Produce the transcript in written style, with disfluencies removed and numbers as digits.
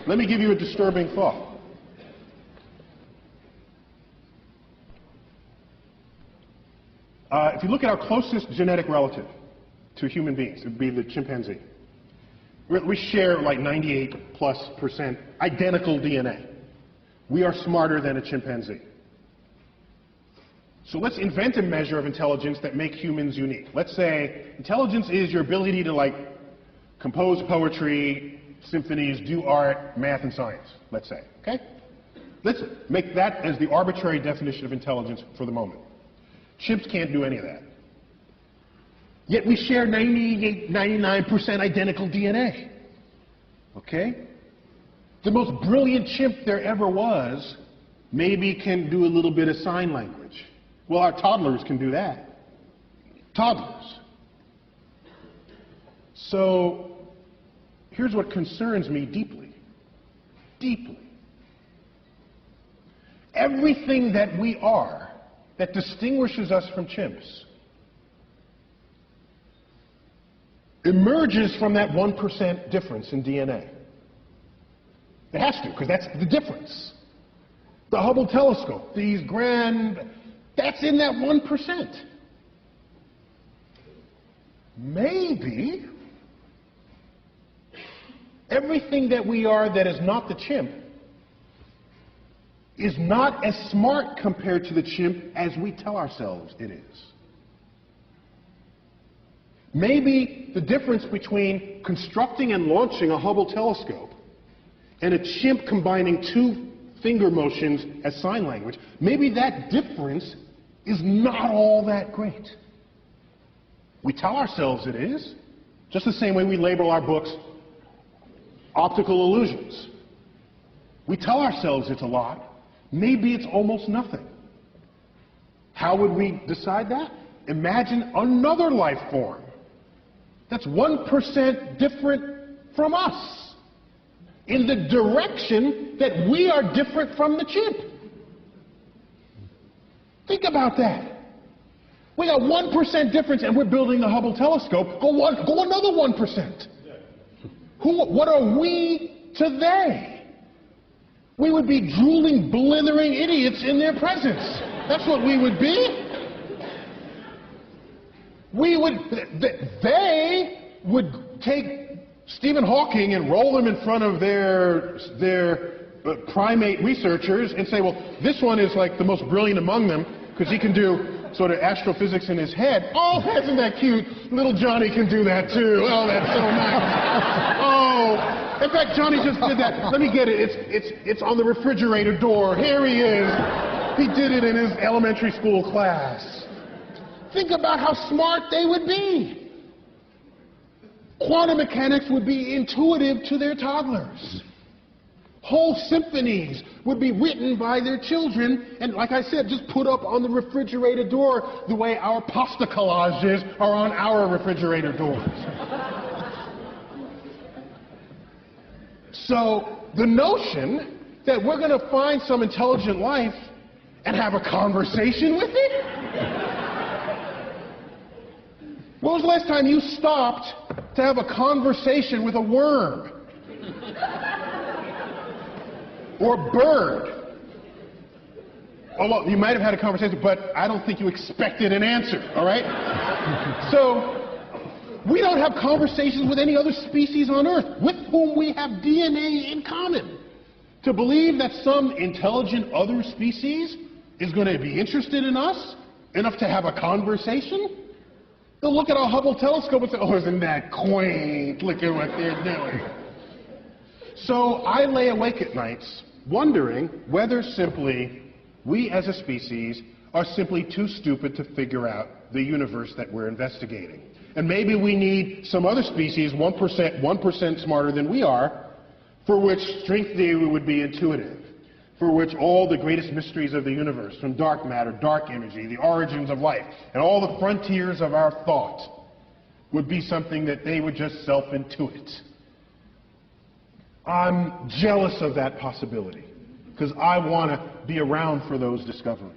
Let me give you a disturbing thought. If you look at our closest genetic relative to human beings, it would be the chimpanzee. We share like 98+% identical DNA. We are smarter than a chimpanzee. So let's invent a measure of intelligence that makes humans unique. Let's say intelligence is your ability to like compose poetry, symphonies, do art, math, and science, let's say, okay? Let's make that as the arbitrary definition of intelligence for the moment. Chimps can't do any of that. Yet we share 98, 99% identical DNA, okay? The most brilliant chimp there ever was maybe can do a little bit of sign language. Well, our toddlers can do that. Toddlers. So here's what concerns me deeply. Deeply. Everything that we are that distinguishes us from chimps emerges from that 1% difference in DNA. It has to, because that's the difference. The Hubble telescope, these grand, that's in that 1%. Maybe everything that we are that is not the chimp is not as smart compared to the chimp as we tell ourselves it is. Maybe the difference between constructing and launching a Hubble telescope and a chimp combining two finger motions as sign language, maybe that difference is not all that great. We tell ourselves it is, just the same way we label our books optical illusions. We tell ourselves it's a lot. Maybe it's almost nothing. How would we decide that? Imagine another life form that's 1% different from us in the direction that we are different from the chimp. Think about that. We got 1% difference and we're building the Hubble telescope. Go another 1%. What are we to they? We would be drooling, blithering idiots in their presence. That's what we would be. They would take Stephen Hawking and roll him in front of their primate researchers and say, well, this one is like the most brilliant among them because he can do sort of astrophysics in his head. Oh, isn't that cute? Little Johnny can do that too. Oh, that's so nice. Oh, in fact, Johnny just did that. Let me get it. It's on the refrigerator door. Here he is. He did it in his elementary school class. Think about how smart they would be. Quantum mechanics would be intuitive to their toddlers. Whole symphonies would be written by their children and, like I said, just put up on the refrigerator door the way our pasta collages are on our refrigerator doors. So the notion that we're going to find some intelligent life and have a conversation with it? When was the last time you stopped to have a conversation with a worm? Or bird? Oh, well, you might have had a conversation, but I don't think you expected an answer, all right? So, we don't have conversations with any other species on Earth with whom we have DNA in common. To believe that some intelligent other species is going to be interested in us enough to have a conversation? They'll look at our Hubble telescope and say, oh, isn't that quaint? Look at what they're doing. So I lay awake at nights wondering whether simply we as a species are simply too stupid to figure out the universe that we're investigating. And maybe we need some other species, 1% smarter than we are, for which string theory would be intuitive, for which all the greatest mysteries of the universe, from dark matter, dark energy, the origins of life, and all the frontiers of our thought would be something that they would just self-intuit. I'm jealous of that possibility because I want to be around for those discoveries.